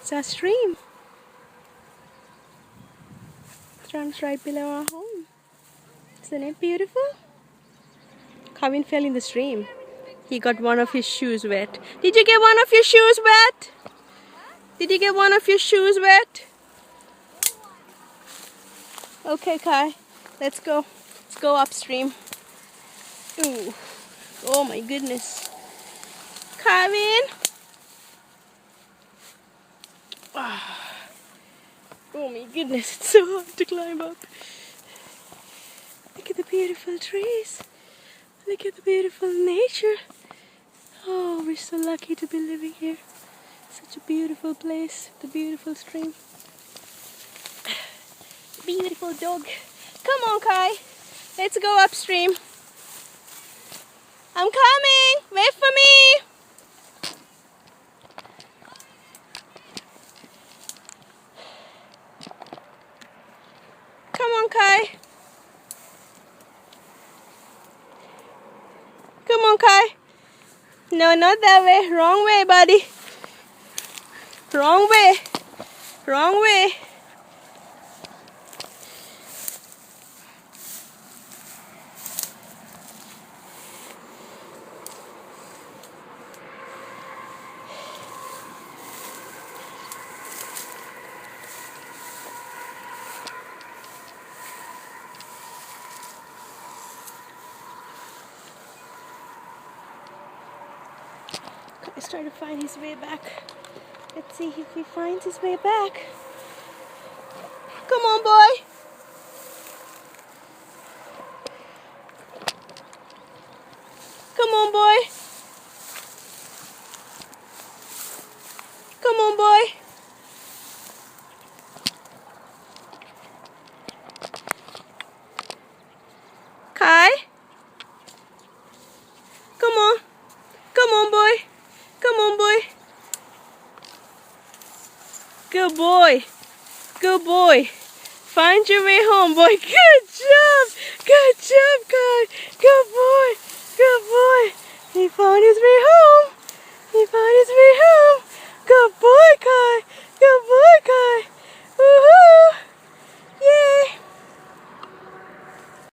It's our stream. It runs right below our home. Isn't it beautiful? Kavin fell in the stream. He got one of his shoes wet. Did you get one of your shoes wet? Did you get one of your shoes wet? Okay, Kai. Let's go. Let's go upstream. Ooh. Oh my goodness. Kavin! Oh my goodness, it's so hard to climb up. Look at the beautiful trees. Look at the beautiful nature. Oh, we're so lucky to be living here. Such a beautiful place, the beautiful stream. Beautiful dog. Come on, Kai. Let's go upstream. I'm coming. Wait for me. Come on, Kai. Come on, Kai. No, not that way. Wrong way, buddy. Wrong way. Wrong way. Let's try to find his way back. Let's see if he finds his way back. Come on, boy. Come on, boy. Come on, boy. Kai? Come on. Come on, boy. Come on, boy. Good boy. Good boy. Find your way home, boy. Good job. Good job, Kai. Good boy. Good boy. He found his way home. He found his way home. Good boy, Kai. Good boy, Kai.